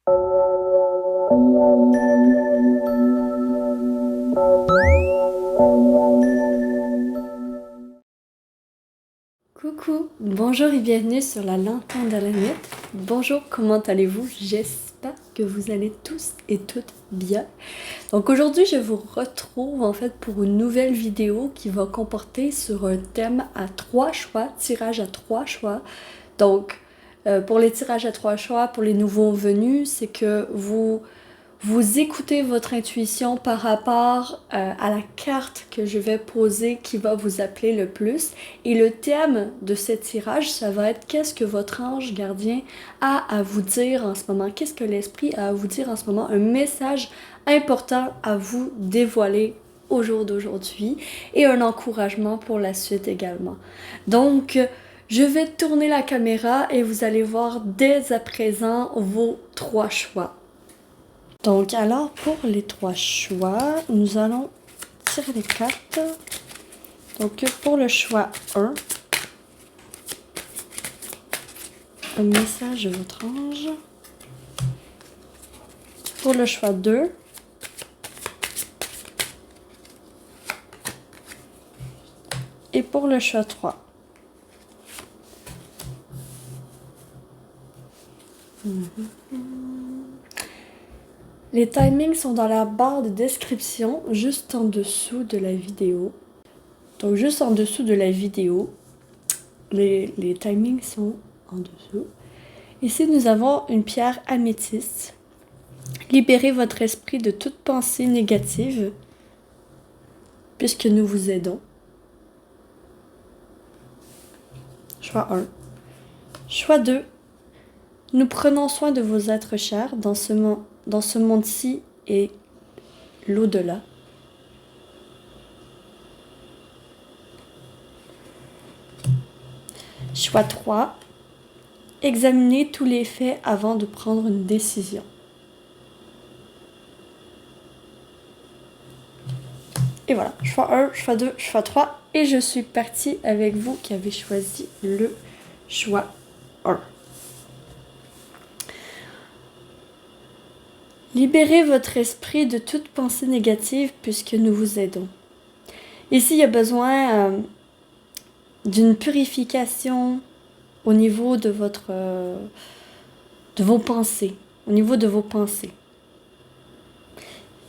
Coucou, bonjour et bienvenue sur la lanterne de la nuit. Bonjour, comment allez-vous? J'espère que vous allez tous et toutes bien. Donc aujourd'hui, je vous retrouve en fait pour une nouvelle vidéo qui va comporter sur un thème à 3 choix, tirage à 3 choix. Donc pour les tirages à 3 choix, pour les nouveaux venus, c'est que vous écoutez votre intuition par rapport à la carte que je vais poser qui va vous appeler le plus. Et le thème de ce tirage, ça va être qu'est-ce que votre ange gardien a à vous dire en ce moment? Qu'est-ce que l'esprit a à vous dire en ce moment? Un message important à vous dévoiler au jour d'aujourd'hui et un encouragement pour la suite également. Donc, je vais tourner la caméra et vous allez voir dès à présent vos 3 choix. Donc, alors, pour les 3 choix, nous allons tirer les cartes. Donc, pour le choix 1, un message de votre ange. Pour le choix 2, et pour le choix 3. Les timings sont dans la barre de description, juste en dessous de la vidéo. Donc, juste en dessous de la vidéo, les timings sont en dessous. Ici, nous avons une pierre améthyste. Libérez votre esprit de toute pensée négative, puisque nous vous aidons. Choix 1. Choix 2. Nous prenons soin de vos êtres chers dans ce monde-ci et l'au-delà. Choix 3. Examinez tous les faits avant de prendre une décision. Et voilà, choix 1, choix 2, choix 3. Et je suis partie avec vous qui avez choisi le choix 1. Libérez votre esprit de toute pensée négative puisque nous vous aidons. Ici, il y a besoin d'une purification au niveau de vos pensées. Au niveau de vos pensées.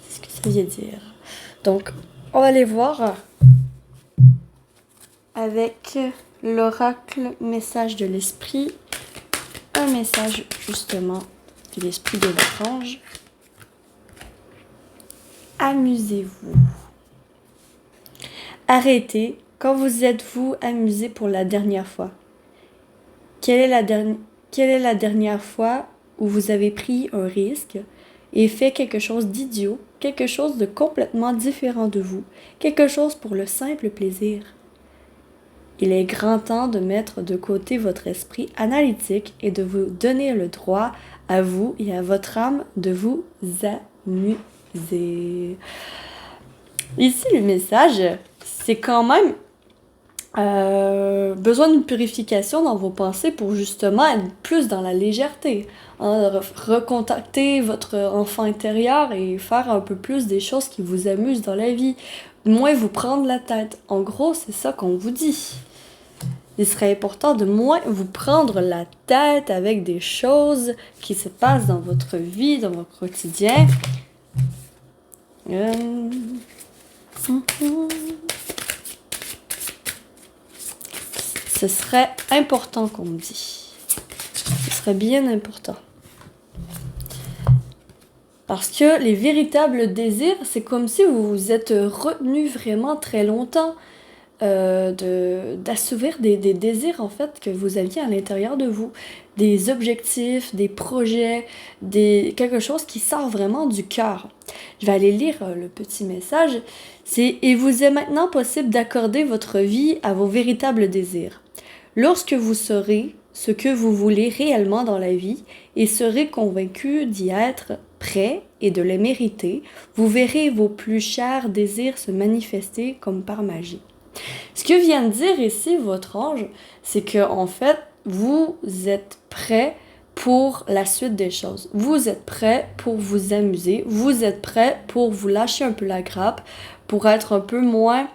C'est ce que ça veut dire. Donc, on va aller voir avec l'oracle message de l'esprit. Un message justement de l'esprit de votre ange. Amusez-vous. Arrêtez. Quand vous êtes-vous amusé pour la dernière fois? Quelle est la dernière fois où vous avez pris un risque et fait quelque chose d'idiot, quelque chose de complètement différent de vous, quelque chose pour le simple plaisir? Il est grand temps de mettre de côté votre esprit analytique et de vous donner le droit à vous et à votre âme de vous amuser. Ici, le message, c'est quand même besoin d'une purification dans vos pensées pour justement être plus dans la légèreté. Recontacter votre enfant intérieur et faire un peu plus des choses qui vous amusent dans la vie. Moins vous prendre la tête. En gros, c'est ça qu'on vous dit. Il serait important de moins vous prendre la tête avec des choses qui se passent dans votre vie, dans votre quotidien. Ce serait important qu'on me dit. Ce serait bien important. Parce que les véritables désirs, c'est comme si vous vous êtes retenu vraiment très longtemps d'assouvir des désirs en fait que vous aviez à l'intérieur de vous. Des objectifs, des projets, quelque chose qui sort vraiment du cœur. Je vais aller lire le petit message. C'est « Il vous est maintenant possible d'accorder votre vie à vos véritables désirs. Lorsque vous saurez ce que vous voulez réellement dans la vie et serez convaincu d'y être prêt et de les mériter, vous verrez vos plus chers désirs se manifester comme par magie. » Ce que vient de dire ici votre ange, c'est que en fait, vous êtes prêt pour la suite des choses. Vous êtes prêt pour vous amuser, vous êtes prêt pour vous lâcher un peu la grappe, pour être un peu moins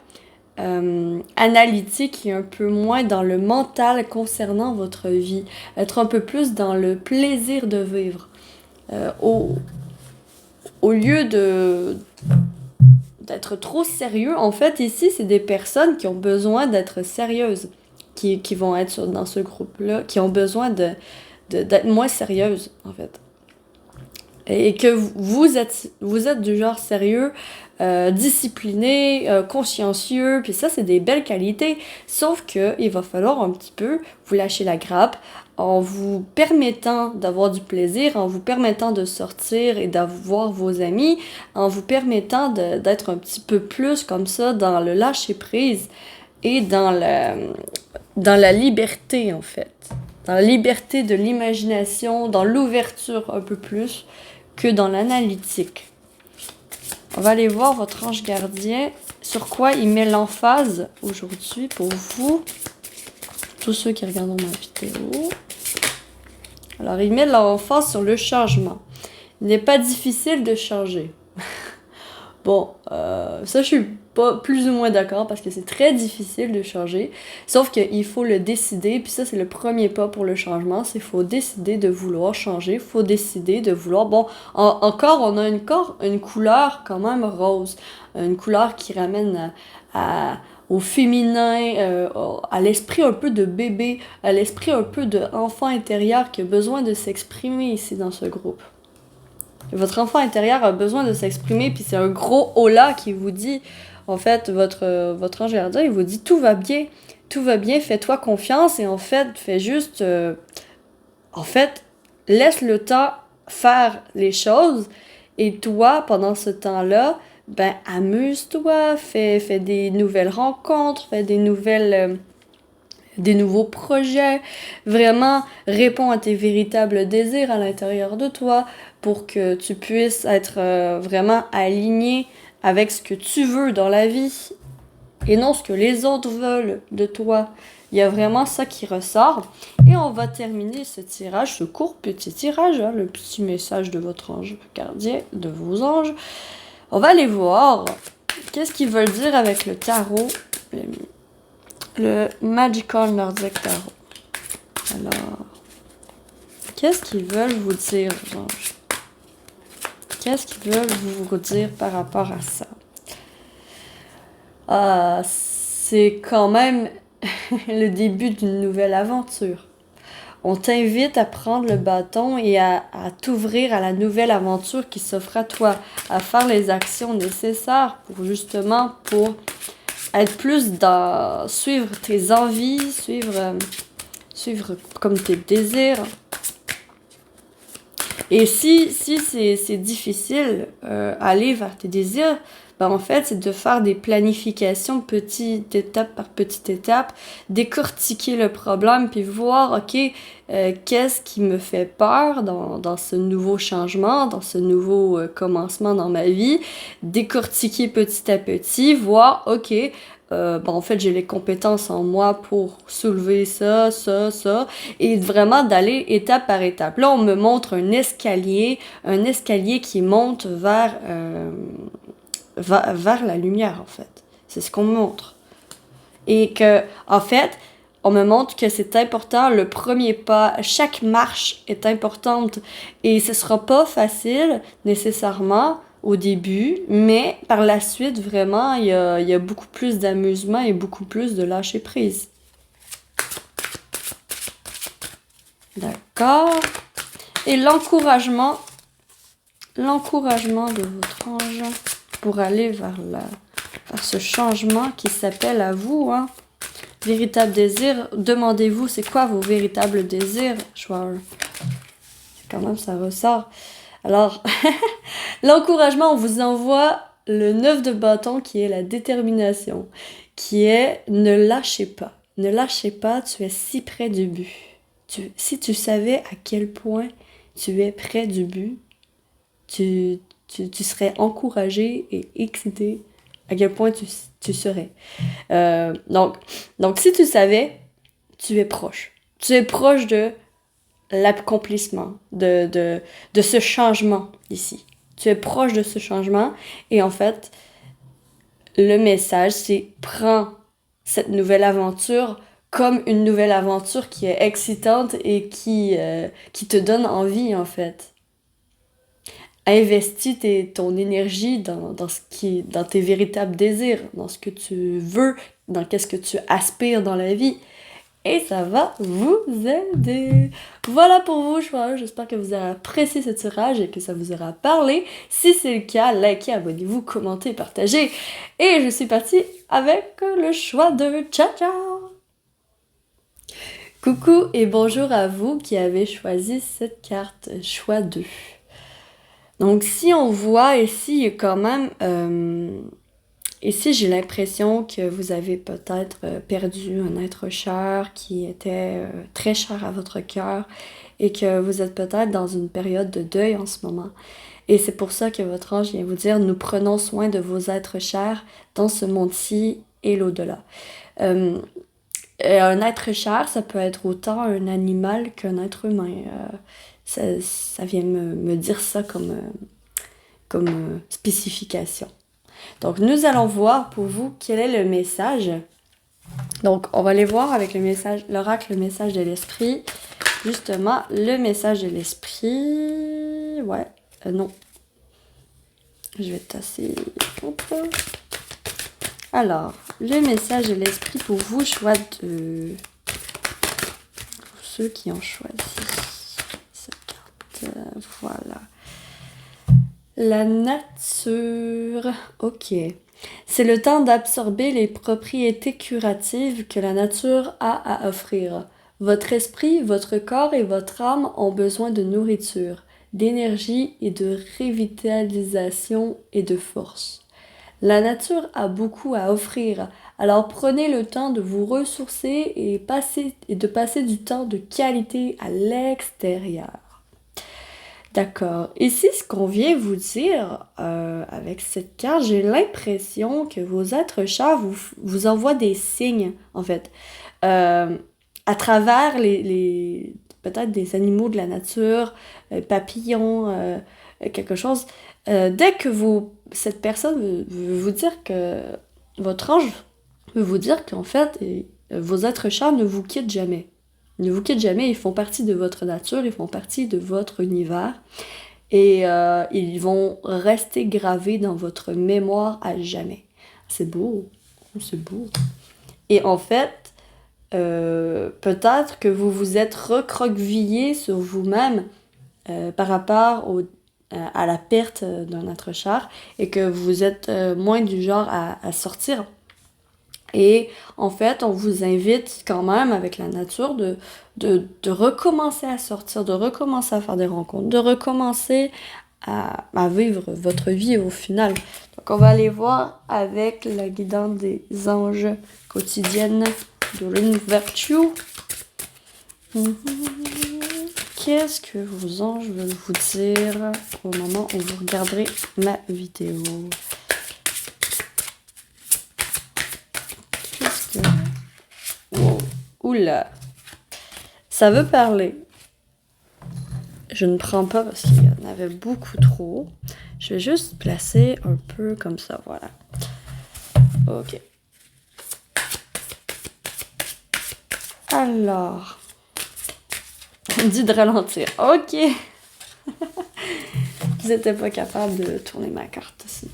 analytique et un peu moins dans le mental concernant votre vie, être un peu plus dans le plaisir de vivre. Au lieu d'être trop sérieux, en fait, ici, c'est des personnes qui ont besoin d'être sérieuses, qui vont être dans ce groupe-là, qui ont besoin d'être moins sérieuses, en fait. Et que vous êtes du genre sérieux, discipliné, consciencieux, puis ça, c'est des belles qualités. Sauf que il va falloir un petit peu vous lâcher la grappe en vous permettant d'avoir du plaisir, en vous permettant de sortir et d'avoir vos amis, en vous permettant d'être un petit peu plus comme ça dans le lâcher-prise et dans la liberté, en fait. Dans la liberté de l'imagination, dans l'ouverture un peu plus que dans l'analytique. On va aller voir votre ange gardien, sur quoi il met l'emphase aujourd'hui pour vous, tous ceux qui regardent ma vidéo. Alors, il met l'emphase sur le changement. Il n'est pas difficile de changer. Bon, ça je suis pas plus ou moins d'accord parce que c'est très difficile de changer. Sauf qu'il faut le décider, puis ça c'est le premier pas pour le changement, c'est qu'il faut décider de vouloir changer, il faut décider de vouloir... Bon, encore on a une couleur quand même rose, une couleur qui ramène au féminin, à l'esprit un peu de bébé, à l'esprit un peu d'enfant intérieur qui a besoin de s'exprimer ici dans ce groupe. Votre enfant intérieur a besoin de s'exprimer, puis c'est un gros hola qui vous dit, en fait, votre ange gardien, il vous dit tout va bien, fais-toi confiance, et en fait, fais juste, en fait, laisse le temps faire les choses, et toi, pendant ce temps-là, ben, amuse-toi, fais des nouvelles rencontres, fais des nouveaux projets, vraiment réponds à tes véritables désirs à l'intérieur de toi pour que tu puisses être vraiment aligné avec ce que tu veux dans la vie et non ce que les autres veulent de toi. Il y a vraiment ça qui ressort. Et on va terminer ce tirage, ce court petit tirage, le petit message de votre ange gardien, de vos anges. On va aller voir qu'est-ce qu'ils veulent dire avec le tarot, le Magical Nordic Tarot. Alors, qu'est-ce qu'ils veulent vous dire, les anges? Qu'est-ce qu'ils veulent vous dire par rapport à ça? C'est quand même le début d'une nouvelle aventure. On t'invite à prendre le bâton et à t'ouvrir à la nouvelle aventure qui s'offre à toi, à faire les actions nécessaires pour être plus dans suivre tes envies, suivre comme tes désirs. Et si c'est difficile, aller vers tes désirs, ben en fait, c'est de faire des planifications petite étape par petite étape, décortiquer le problème, puis voir, OK, qu'est-ce qui me fait peur dans ce nouveau changement, dans ce nouveau commencement dans ma vie, décortiquer petit à petit, voir, OK, en fait, j'ai les compétences en moi pour soulever ça, et vraiment d'aller étape par étape. Là, on me montre un escalier qui monte vers la lumière, en fait. C'est ce qu'on me montre. Et que, en fait, on me montre que c'est important, le premier pas, chaque marche est importante, et ce sera pas facile, nécessairement, au début, mais par la suite, vraiment, il y a beaucoup plus d'amusement et beaucoup plus de lâcher prise. D'accord. Et l'encouragement de votre ange pour aller vers ce changement qui s'appelle à vous, hein. Véritable désir, demandez-vous c'est quoi vos véritables désirs, Schwar. Quand même, ça ressort. Alors, l'encouragement, on vous envoie le 9 de bâton qui est la détermination, qui est ne lâchez pas. Ne lâchez pas, tu es si près du but. Si tu savais à quel point tu es près du but, tu serais encouragé et excité à quel point tu serais. Donc, si tu savais, tu es proche. Tu es proche de l'accomplissement de ce changement ici. Tu es proche de ce changement et en fait, le message, c'est prends cette nouvelle aventure comme une nouvelle aventure qui est excitante et qui te donne envie, en fait. Investis ton énergie dans tes véritables désirs, dans ce que tu veux, dans qu'est-ce que tu aspires dans la vie. Et ça va vous aider. Voilà pour vos choix. J'espère que vous avez apprécié ce tirage et que ça vous aura parlé. Si c'est le cas, likez, abonnez-vous, commentez, partagez. Et je suis partie avec le choix de Ciao Ciao. Coucou et bonjour à vous qui avez choisi cette carte, choix 2. Donc si on voit ici, quand même... Ici, j'ai l'impression que vous avez peut-être perdu un être cher qui était très cher à votre cœur et que vous êtes peut-être dans une période de deuil en ce moment. Et c'est pour ça que votre ange vient vous dire, nous prenons soin de vos êtres chers dans ce monde-ci et l'au-delà. Un être cher, ça peut être autant un animal qu'un être humain. Ça vient me dire ça comme spécification. Donc, nous allons voir pour vous quel est le message. Donc, on va aller voir avec le message, l'oracle, le message de l'esprit. Justement, le message de l'esprit. Ouais, non. Je vais tasser. Alors, le message de l'esprit pour vous, choix de... Pour ceux qui ont choisi cette carte. Voilà. La nature. Ok. C'est le temps d'absorber les propriétés curatives que la nature a à offrir. Votre esprit, votre corps et votre âme ont besoin de nourriture, d'énergie et de revitalisation et de force. La nature a beaucoup à offrir, alors prenez le temps de vous ressourcer et de passer du temps de qualité à l'extérieur. D'accord. Ici, ce qu'on vient vous dire avec cette carte, j'ai l'impression que vos êtres chers vous envoient des signes, en fait, à travers peut-être des animaux de la nature, papillons, quelque chose. Dès que cette personne veut vous dire que votre ange veut vous dire qu'en fait, vos êtres chers ne vous quittent jamais. Ils ne vous quittent jamais, ils font partie de votre nature, ils font partie de votre univers et ils vont rester gravés dans votre mémoire à jamais. C'est beau, c'est beau. Et en fait, peut-être que vous vous êtes recroquevillé sur vous-même par rapport à la perte d'un être cher et que vous êtes moins du genre à sortir. Et en fait, on vous invite quand même avec la nature de recommencer à sortir, de recommencer à faire des rencontres, de recommencer à vivre votre vie au final. Donc on va aller voir avec la guidance des anges quotidienne de l'Unvertu. Qu'est-ce que vos anges veulent vous dire au moment où vous regarderez ma vidéo? Wow. Oula, ça veut parler. Je ne prends pas parce qu'il y en avait beaucoup trop. Je vais juste placer un peu comme ça, voilà. Ok. Alors, on me dit de ralentir. Ok. Vous n'étiez pas capable de tourner ma carte aussi.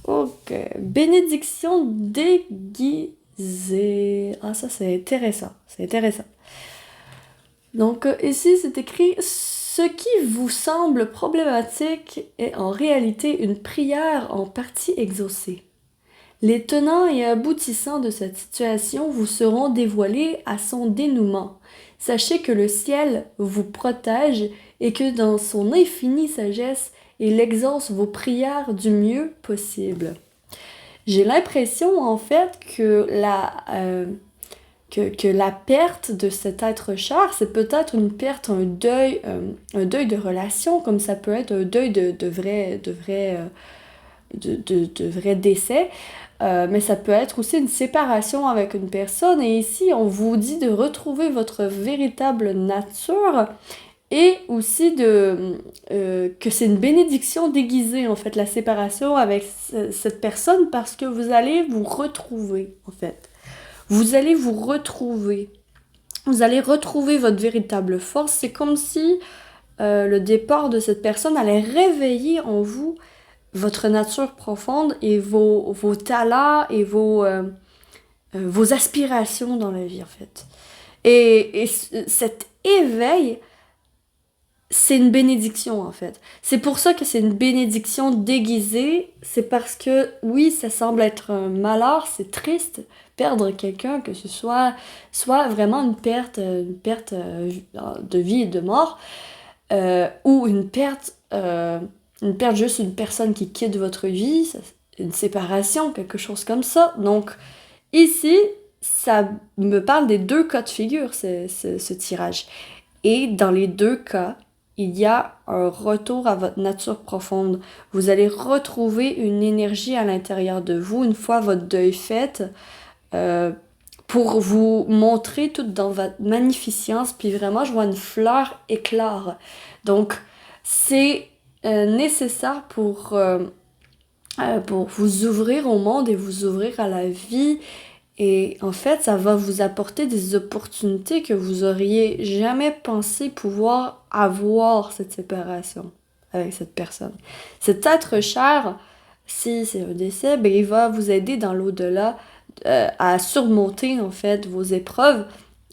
Ok. Bénédiction déguisée. Ah, ça, c'est intéressant. C'est intéressant. Donc, ici, c'est écrit « Ce qui vous semble problématique est en réalité une prière en partie exaucée. Les tenants et aboutissants de cette situation vous seront dévoilés à son dénouement. Sachez que le ciel vous protège et que dans son infinie sagesse, il exauce vos prières du mieux possible. » J'ai l'impression, en fait, que la perte de cet être cher, c'est peut-être une perte, un deuil de relation, comme ça peut être un deuil de vrai décès, mais ça peut être aussi une séparation avec une personne. Et ici, on vous dit de retrouver votre véritable nature Et aussi que c'est une bénédiction déguisée, en fait, la séparation avec cette personne, parce que vous allez vous retrouver, en fait. Vous allez vous retrouver. Vous allez retrouver votre véritable force. C'est comme si le départ de cette personne allait réveiller en vous votre nature profonde et vos talents et vos aspirations dans la vie, en fait. Et cet éveil, c'est une bénédiction, en fait. C'est pour ça que c'est une bénédiction déguisée. C'est parce que, oui, ça semble être un malheur, c'est triste, perdre quelqu'un, que ce soit vraiment une perte de vie et de mort, ou une perte juste une personne qui quitte votre vie, une séparation, quelque chose comme ça. Donc, ici, ça me parle des deux cas de figure, ce tirage. Et dans les deux cas, il y a un retour à votre nature profonde. Vous allez retrouver une énergie à l'intérieur de vous une fois votre deuil fait, pour vous montrer tout dans votre magnificence. Puis vraiment, je vois une fleur éclore. Donc, c'est nécessaire pour vous ouvrir au monde et vous ouvrir à la vie. Et en fait, ça va vous apporter des opportunités que vous auriez jamais pensé pouvoir avoir, cette séparation avec cette personne. Cet être cher, si c'est un décès, ben, il va vous aider dans l'au-delà à surmonter en fait vos épreuves,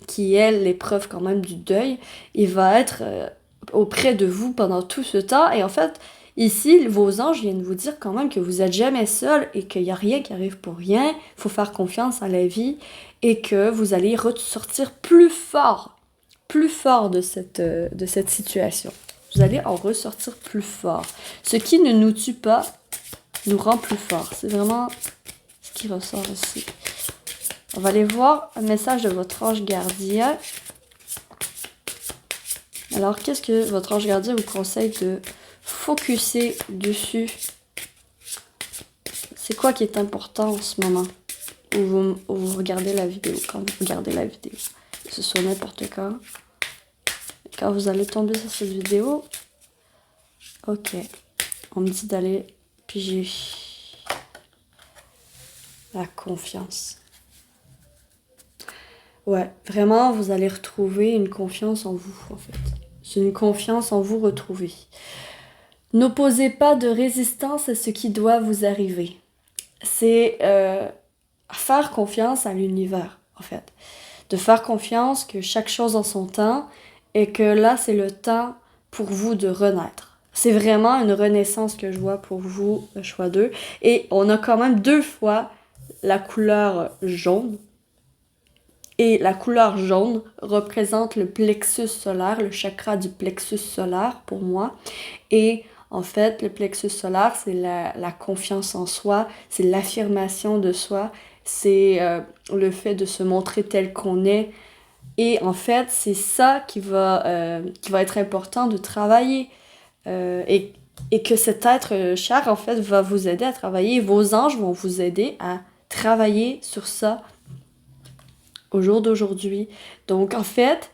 qui est l'épreuve quand même du deuil. Il va être auprès de vous pendant tout ce temps. Et en fait, ici, vos anges viennent vous dire quand même que vous n'êtes jamais seul et qu'il n'y a rien qui arrive pour rien. Il faut faire confiance à la vie et que vous allez ressortir plus fort de cette situation. Vous allez en ressortir plus fort. Ce qui ne nous tue pas nous rend plus fort. C'est vraiment ce qui ressort ici. On va aller voir un message de votre ange gardien. Alors, qu'est-ce que votre ange gardien vous conseille de focusser dessus? C'est quoi qui est important en ce moment où vous regardez la vidéo, quand vous regardez la vidéo? Que ce soit n'importe quand. Quand vous allez tomber sur cette vidéo, ok, on me dit d'aller piger la confiance. Ouais, vraiment, vous allez retrouver une confiance en vous, en fait. C'est une confiance en vous retrouvée. N'opposez pas de résistance à ce qui doit vous arriver. C'est faire confiance à l'univers, en fait. De faire confiance que chaque chose en son temps et que là, c'est le temps pour vous de renaître. C'est vraiment une renaissance que je vois pour vous, le choix 2. Et on a quand même 2 fois la couleur jaune. Et la couleur jaune représente le plexus solaire, le chakra du plexus solaire pour moi. Et en fait, le plexus solaire, c'est la confiance en soi, c'est l'affirmation de soi, c'est le fait de se montrer tel qu'on est. Et en fait, c'est ça qui va être important de travailler. Et que cet être cher, en fait, va vous aider à travailler. Vos anges vont vous aider à travailler sur ça au jour d'aujourd'hui. Donc, en fait,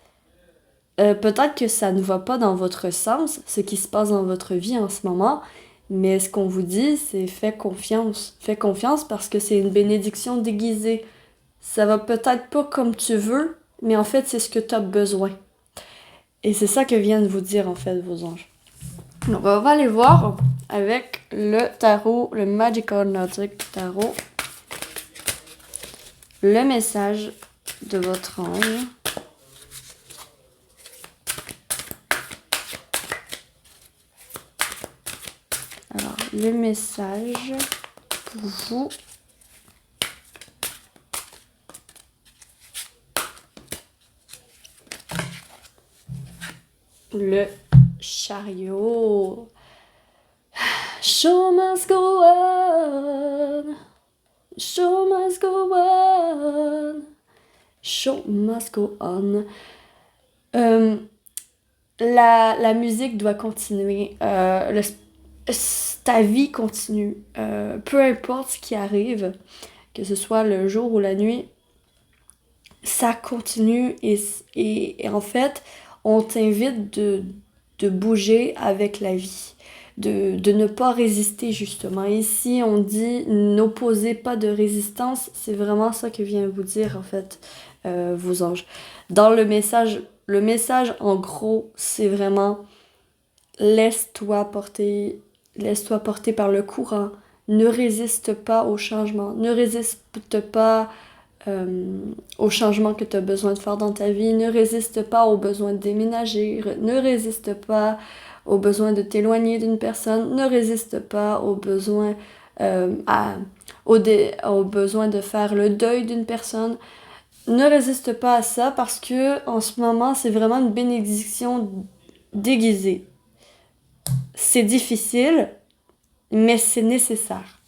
peut-être que ça ne va pas dans votre sens, ce qui se passe dans votre vie en ce moment, mais ce qu'on vous dit, c'est fais confiance. Fais confiance parce que c'est une bénédiction déguisée. Ça va peut-être pas comme tu veux, mais en fait, c'est ce que tu as besoin. Et c'est ça que viennent vous dire, en fait, vos anges. Donc, on va aller voir avec le tarot, le Magical Nordic Tarot, le message de votre ange. Alors, le message pour vous. Le chariot. Show must go on. Show must go on. Show must go on. La musique doit continuer. Ta vie continue. Peu importe ce qui arrive, que ce soit le jour ou la nuit, ça continue. Et en fait, on t'invite de bouger avec la vie, de ne pas résister justement. Ici, on dit n'opposez pas de résistance. C'est vraiment ça que vient vous dire en fait vos anges. Dans le message en gros, c'est vraiment laisse-toi porter par le courant. Ne résiste pas au changement. Ne résiste pas au changement que tu as besoin de faire dans ta vie. Ne résiste pas au besoin de déménager. Ne résiste pas au besoin de t'éloigner d'une personne. Ne résiste pas au besoin, au besoin de faire le deuil d'une personne. Ne résiste pas à ça parce que en ce moment, c'est vraiment une bénédiction déguisée. C'est difficile, mais c'est nécessaire.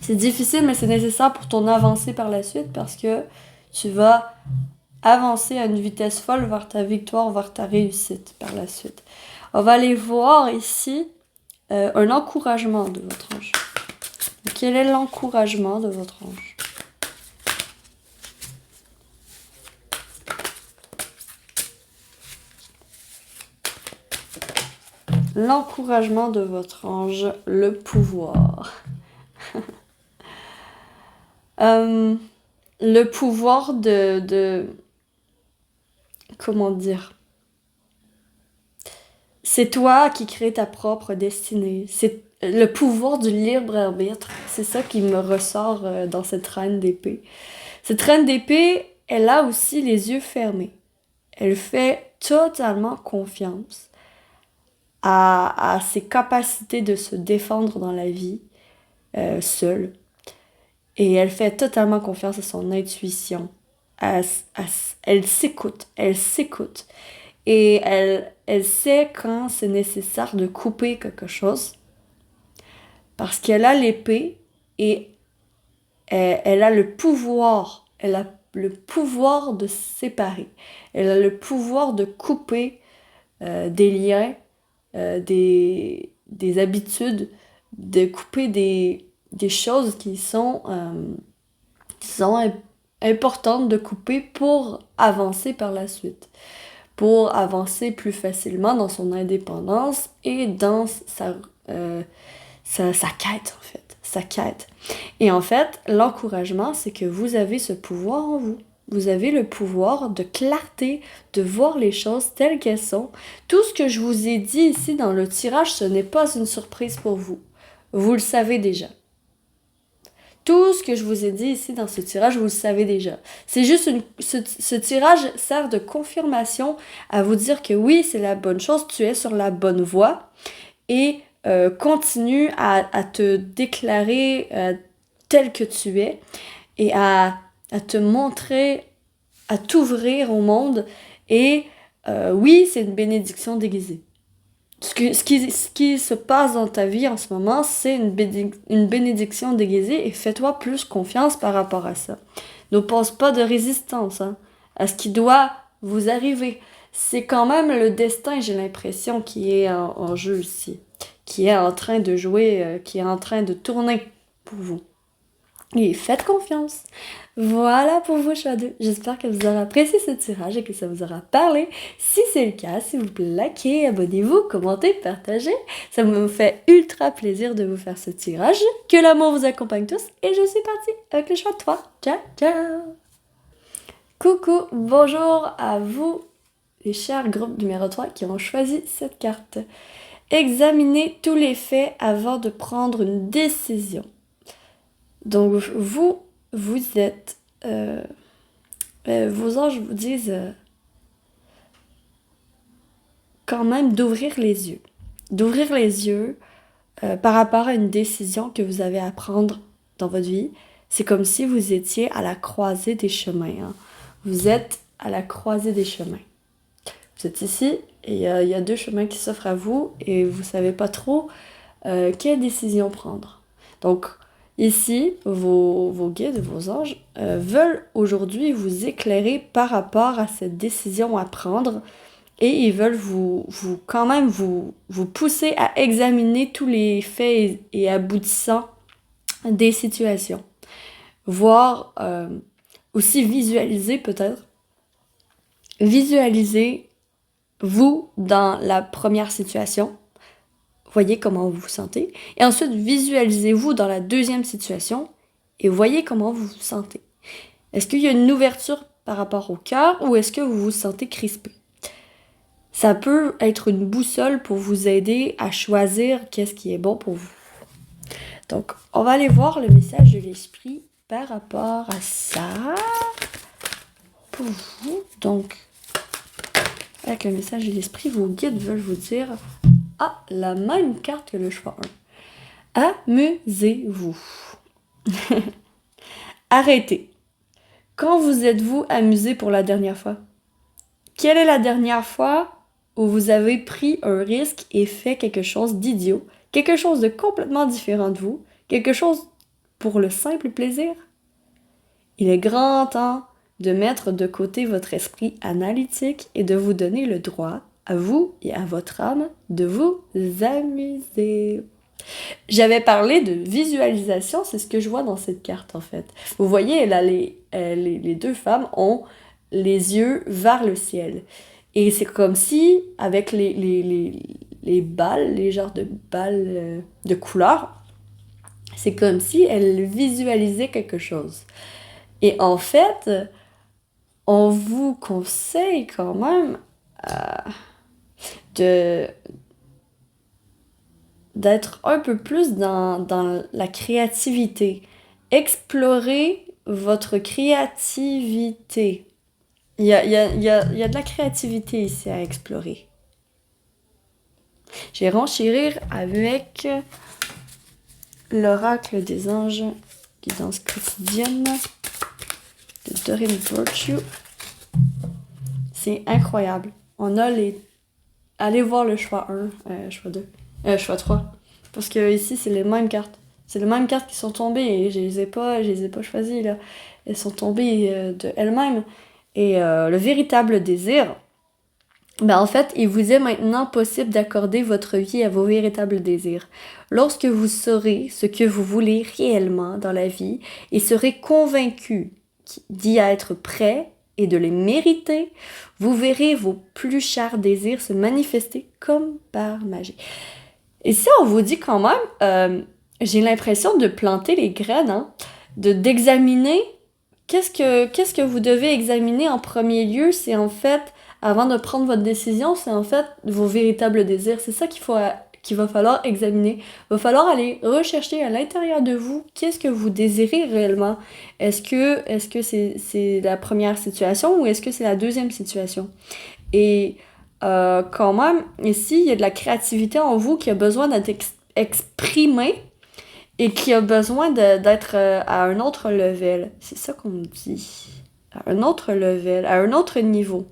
C'est difficile, mais c'est nécessaire pour ton avancée par la suite parce que tu vas avancer à une vitesse folle vers ta victoire, vers ta réussite par la suite. On va aller voir ici un encouragement de votre ange. Quel est l'encouragement de votre ange? L'encouragement de votre ange, le pouvoir. Le pouvoir de... Comment dire? C'est toi qui crée ta propre destinée. C'est le pouvoir du libre arbitre. C'est ça qui me ressort dans cette reine d'épée. Cette reine d'épée, elle a aussi les yeux fermés. Elle fait totalement confiance à ses capacités de se défendre dans la vie seule. Et elle fait totalement confiance à son intuition. Elle s'écoute. Et elle sait quand c'est nécessaire de couper quelque chose. Parce qu'elle a l'épée et elle a le pouvoir. Elle a le pouvoir de séparer. Elle a le pouvoir de couper des liens, des habitudes, de couper des choses qui sont importantes de couper pour avancer par la suite, pour avancer plus facilement dans son indépendance et dans sa quête en fait, sa quête. Et en fait, l'encouragement, c'est que vous avez ce pouvoir en vous. Vous avez le pouvoir de clarté, de voir les choses telles qu'elles sont. Tout ce que je vous ai dit ici dans le tirage, ce n'est pas une surprise pour vous. Vous le savez déjà. Tout ce que je vous ai dit ici dans ce tirage, vous le savez déjà. C'est juste ce tirage sert de confirmation à vous dire que oui, c'est la bonne chose, tu es sur la bonne voie et continue à te déclarer tel que tu es et à te montrer, à t'ouvrir au monde. Et oui, c'est une bénédiction déguisée. Ce qui se passe dans ta vie en ce moment, c'est une bénédiction déguisée et fais-toi plus confiance par rapport à ça. N'oppose pas de résistance à ce qui doit vous arriver. C'est quand même le destin, j'ai l'impression, qui est en jeu ici, qui est en train de jouer, qui est en train de tourner pour vous. Et faites confiance. Voilà pour vous, choix 2. J'espère que vous aurez apprécié ce tirage et que ça vous aura parlé. Si c'est le cas, s'il vous plaît, likez, abonnez-vous, commentez, partagez. Ça me fait ultra plaisir de vous faire ce tirage. Que l'amour vous accompagne tous. Et je suis partie avec le choix de 3. Ciao, ciao. Coucou, bonjour à vous, les chers groupes numéro 3 qui ont choisi cette carte. Examinez tous les faits avant de prendre une décision. Donc vous êtes... vos anges vous disent quand même d'ouvrir les yeux. D'ouvrir les yeux par rapport à une décision que vous avez à prendre dans votre vie. C'est comme si vous étiez à la croisée des chemins. Vous êtes à la croisée des chemins. Vous êtes ici et il y a deux chemins qui s'offrent à vous et vous ne savez pas trop quelle décision prendre. Donc, ici, vos guides, vos anges, veulent aujourd'hui vous éclairer par rapport à cette décision à prendre et ils veulent quand même vous pousser à examiner tous les faits et aboutissants des situations. Voir, aussi visualiser peut-être. Visualiser vous dans la première situation. Voyez comment vous vous sentez. Et ensuite, visualisez-vous dans la deuxième situation et voyez comment vous vous sentez. Est-ce qu'il y a une ouverture par rapport au cœur ou est-ce que vous vous sentez crispé? Ça peut être une boussole pour vous aider à choisir qu'est-ce qui est bon pour vous. Donc, on va aller voir le message de l'esprit par rapport à ça pour vous. Donc, avec le message de l'esprit, vos guides veulent vous dire la même carte que le choix 1. Amusez-vous. Arrêtez. Quand vous êtes-vous amusé pour la dernière fois? Quelle est la dernière fois où vous avez pris un risque et fait quelque chose d'idiot, quelque chose de complètement différent de vous, quelque chose pour le simple plaisir? Il est grand temps de mettre de côté votre esprit analytique et de vous donner le droit, à vous et à votre âme, de vous amuser. J'avais parlé de visualisation, c'est ce que je vois dans cette carte en fait. Vous voyez, là, les deux femmes ont les yeux vers le ciel. Et c'est comme si, avec les balles, les genres de balles de couleurs, c'est comme si elles visualisaient quelque chose. Et en fait, on vous conseille quand même d'être un peu plus dans la créativité. Explorez votre créativité. Il y a de la créativité ici à explorer. Je vais renchérir avec l'oracle des anges, guidance quotidienne de Doreen Virtue. C'est incroyable. On a allez voir le choix 1, choix 2, choix 3. Parce que ici, c'est les mêmes cartes. C'est les mêmes cartes qui sont tombées et je les ai pas choisies là. Elles sont tombées de elles-mêmes. Et le véritable désir, en fait, il vous est maintenant possible d'accorder votre vie à vos véritables désirs. Lorsque vous saurez ce que vous voulez réellement dans la vie et serez convaincu d'y être prêt et de les mériter, vous verrez vos plus chers désirs se manifester comme par magie. Et ça, on vous dit quand même, j'ai l'impression de planter les graines, d'examiner. Qu'est-ce que vous devez examiner en premier lieu? C'est en fait, avant de prendre votre décision, c'est en fait vos véritables désirs. C'est ça qu'il va falloir examiner. Il va falloir aller rechercher à l'intérieur de vous qu'est-ce que vous désirez réellement. Est-ce que c'est la première situation ou est-ce que c'est la deuxième situation? Et quand même, ici, il y a de la créativité en vous qui a besoin d'être exprimée et qui a besoin d'être à un autre level. C'est ça qu'on me dit. À un autre level, à un autre niveau.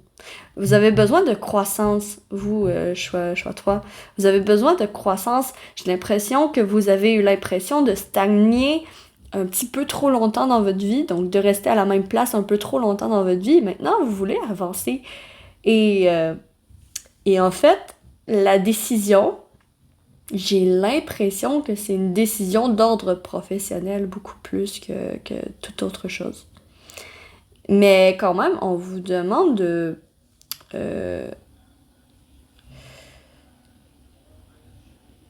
Vous avez besoin de croissance, vous, choix 3. Vous avez besoin de croissance. J'ai l'impression que vous avez eu l'impression de stagner un petit peu trop longtemps dans votre vie, donc de rester à la même place un peu trop longtemps dans votre vie. Maintenant, vous voulez avancer. Et en fait, la décision, j'ai l'impression que c'est une décision d'ordre professionnel beaucoup plus que toute autre chose. Mais quand même, on vous demande de...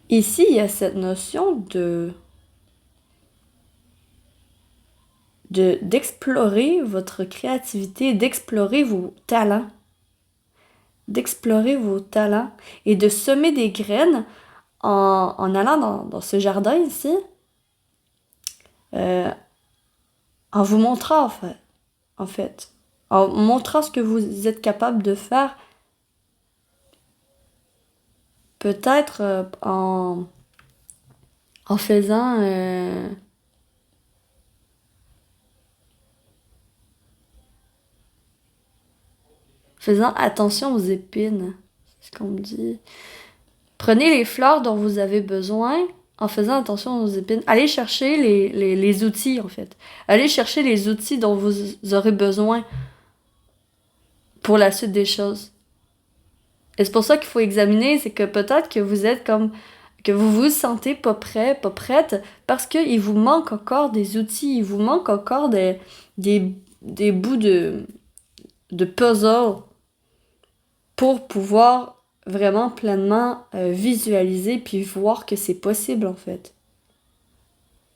Ici, il y a cette notion d'explorer votre créativité, d'explorer vos talents. D'explorer vos talents et de semer des graines en allant dans ce jardin ici, en vous montrant en fait, en montrant ce que vous êtes capable de faire, peut-être en faisant attention aux épines, c'est ce qu'on me dit. Prenez les fleurs dont vous avez besoin en faisant attention aux épines. Allez chercher les outils, en fait. Allez chercher les outils dont vous aurez besoin pour la suite des choses. Et c'est pour ça qu'il faut examiner, c'est que peut-être que vous êtes comme... que vous vous sentez pas prêt, pas prête, parce qu'il vous manque encore des outils, il vous manque encore des bouts de puzzle. pour pouvoir vraiment pleinement visualiser puis voir que c'est possible en fait.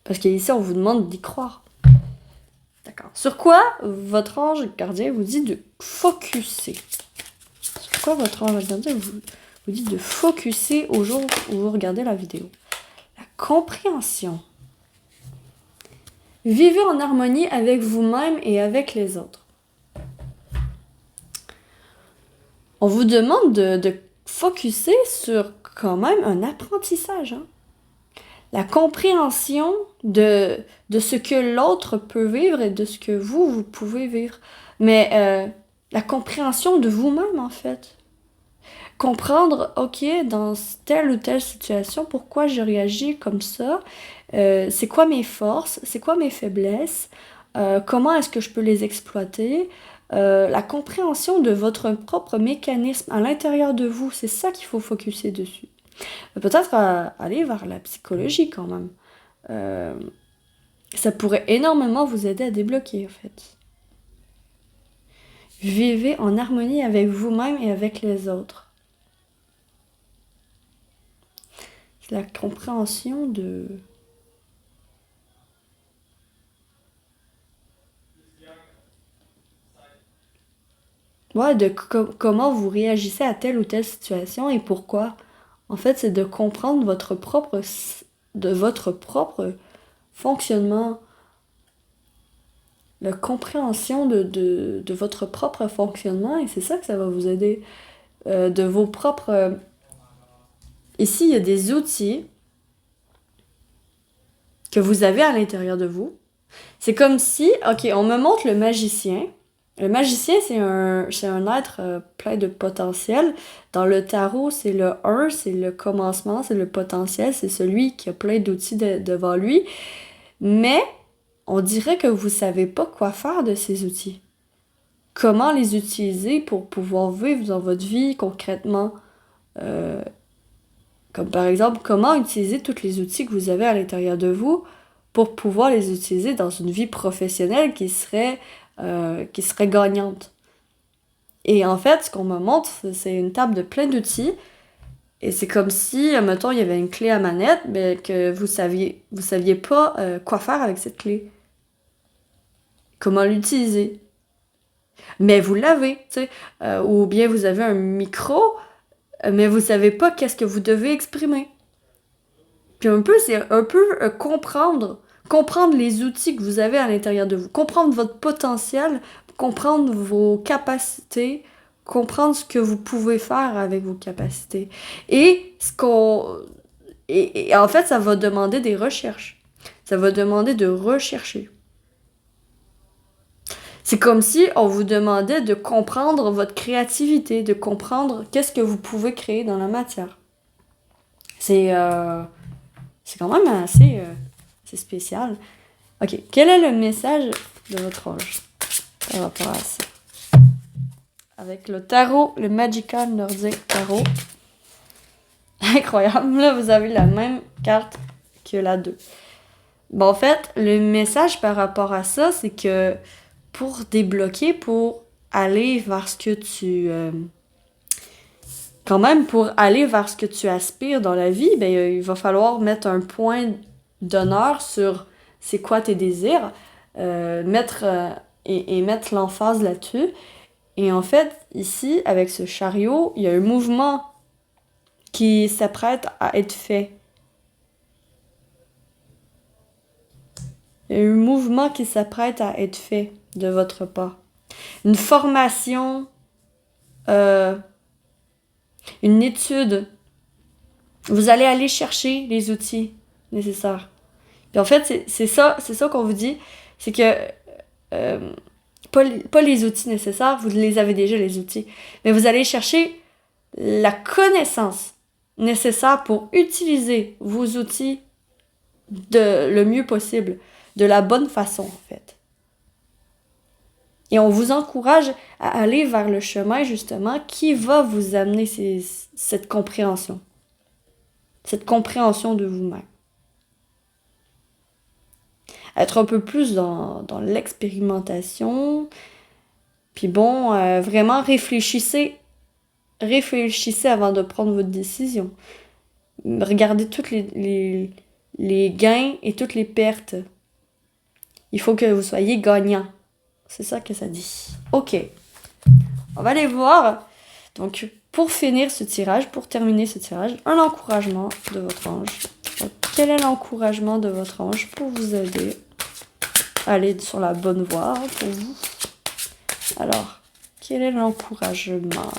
Parce qu'ici, on vous demande d'y croire. D'accord. Sur quoi votre ange gardien vous dit de focusser? Sur quoi votre ange gardien vous dit de focusser au jour où vous regardez la vidéo? La compréhension. Vivez en harmonie avec vous-même et avec les autres. On vous demande de focusser sur quand même un apprentissage. Hein? La compréhension de ce que l'autre peut vivre et de ce que vous pouvez vivre. Mais la compréhension de vous-même, en fait. Comprendre, ok, dans telle ou telle situation, pourquoi je réagis comme ça, c'est quoi mes forces, c'est quoi mes faiblesses, comment est-ce que je peux les exploiter, la compréhension de votre propre mécanisme à l'intérieur de vous, c'est ça qu'il faut focuser dessus. Peut-être aller vers la psychologie quand même. Ça pourrait énormément vous aider à débloquer en fait. Vivez en harmonie avec vous-même et avec les autres. C'est la compréhension de... Ouais, de comment vous réagissez à telle ou telle situation et pourquoi. En fait, c'est de comprendre votre propre fonctionnement, la compréhension de votre propre fonctionnement, et c'est ça que ça va vous aider. De vos propres... Ici, il y a des outils que vous avez à l'intérieur de vous. C'est comme si, ok, on me montre le magicien. Le magicien, c'est un être plein de potentiel. Dans le tarot, c'est le 1, c'est le commencement, c'est le potentiel, c'est celui qui a plein d'outils devant lui. Mais on dirait que vous savez pas quoi faire de ces outils. Comment les utiliser pour pouvoir vivre dans votre vie concrètement. Comme par exemple, comment utiliser tous les outils que vous avez à l'intérieur de vous pour pouvoir les utiliser dans une vie professionnelle qui serait gagnante. Et en fait, ce qu'on me montre, c'est une table de plein d'outils. Et c'est comme si, mettons, il y avait une clé à manette, mais que vous saviez pas quoi faire avec cette clé. Comment l'utiliser. Mais vous l'avez, tu sais. Ou bien vous avez un micro, mais vous savez pas qu'est-ce que vous devez exprimer. Puis un peu, c'est un peu comprendre les outils que vous avez à l'intérieur de vous, comprendre votre potentiel, comprendre vos capacités, comprendre ce que vous pouvez faire avec vos capacités. Et en fait, ça va demander des recherches. Ça va demander de rechercher. C'est comme si on vous demandait de comprendre votre créativité, de comprendre qu'est-ce que vous pouvez créer dans la matière. C'est quand même assez spécial. Ok, quel est le message de votre ange par rapport à ça? Avec le tarot, le Magical Nordic Tarot. Incroyable, là vous avez la même carte que la 2. Bon, en fait, le message par rapport à ça, c'est que pour débloquer, pour aller vers ce que tu... quand même, pour aller vers ce que tu aspires dans la vie, ben, il va falloir mettre un point d'honneur sur c'est quoi tes désirs, mettre l'emphase là-dessus. Et en fait, ici, avec ce chariot, il y a un mouvement qui s'apprête à être fait. Il y a un mouvement qui s'apprête à être fait de votre part. Une formation, une étude. Vous allez aller chercher les outils nécessaires. Puis en fait, c'est ça qu'on vous dit, c'est que pas les outils nécessaires, vous les avez déjà les outils, mais vous allez chercher la connaissance nécessaire pour utiliser vos outils le mieux possible, de la bonne façon en fait. Et on vous encourage à aller vers le chemin justement qui va vous amener cette compréhension de vous-même. Être un peu plus dans l'expérimentation. Puis bon, vraiment réfléchissez réfléchissez avant de prendre votre décision. Regardez toutes les gains et toutes les pertes. Il faut que vous soyez gagnant. C'est ça que ça dit. Ok. On va aller voir. Donc, pour finir ce tirage, pour terminer ce tirage, un encouragement de votre ange. Donc, quel est l'encouragement de votre ange pour vous aider à aller sur la bonne voie pour vous? Alors, quel est l'encouragement?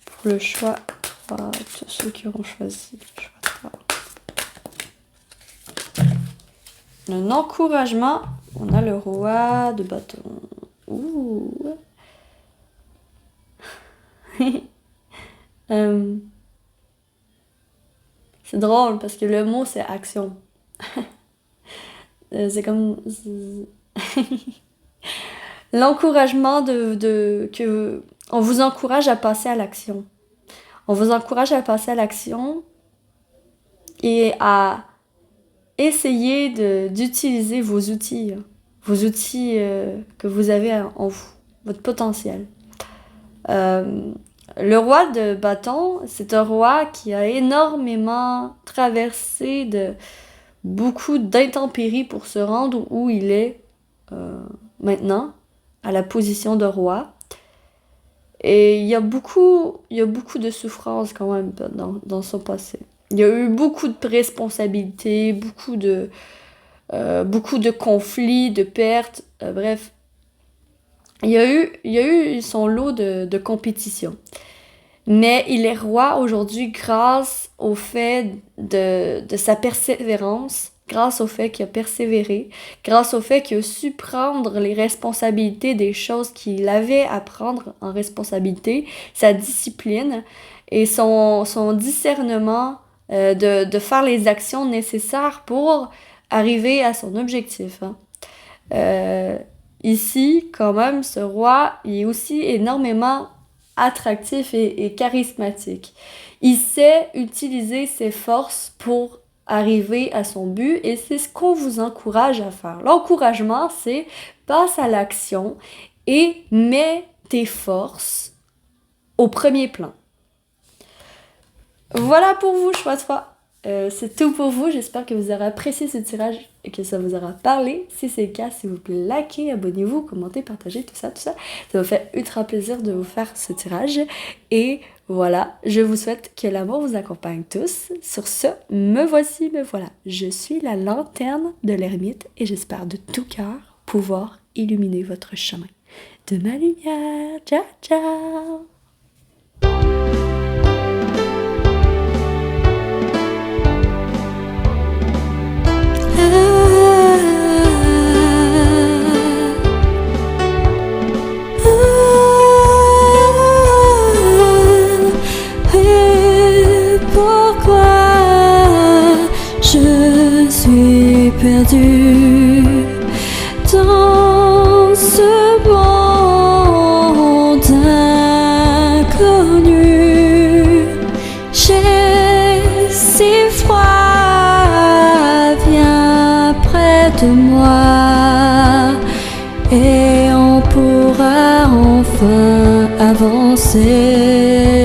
Pour le choix 3, tous ceux qui auront choisi le choix 3. Un encouragement, on a le roi de bâton. Ouh. C'est drôle parce que le mot c'est action. C'est comme l'encouragement que on vous encourage à passer à l'action. On vous encourage à passer à l'action et à essayer d'utiliser vos outils que vous avez en vous, votre potentiel. Le roi de bâton, c'est un roi qui a énormément traversé beaucoup d'intempéries pour se rendre où il est maintenant, à la position de roi. Et il y a beaucoup de souffrances quand même dans son passé. Il y a eu beaucoup de responsabilités, beaucoup de conflits, de pertes, bref. Il y a eu son lot de compétition. Mais il est roi aujourd'hui grâce au fait de sa persévérance, grâce au fait qu'il a persévéré, grâce au fait qu'il a su prendre les responsabilités des choses qu'il avait à prendre en responsabilité, sa discipline et son discernement de faire les actions nécessaires pour arriver à son objectif. Ici, quand même, ce roi il est aussi énormément attractif et charismatique. Il sait utiliser ses forces pour arriver à son but et c'est ce qu'on vous encourage à faire. L'encouragement, c'est passe à l'action et mets tes forces au premier plan. Voilà pour vous, choix 3. C'est tout pour vous. J'espère que vous aurez apprécié ce tirage et que ça vous aura parlé. Si c'est le cas, s'il vous plaît, likez, abonnez-vous, commentez, partagez, tout ça. Ça me fait ultra plaisir de vous faire ce tirage. Et voilà, je vous souhaite que l'amour vous accompagne tous. Sur ce, me voici, me voilà. Je suis la lanterne de l'ermite et j'espère de tout cœur pouvoir illuminer votre chemin de ma lumière. Ciao, ciao! Perdu dans ce monde inconnu, j'ai si froid, viens près de moi et on pourra enfin avancer.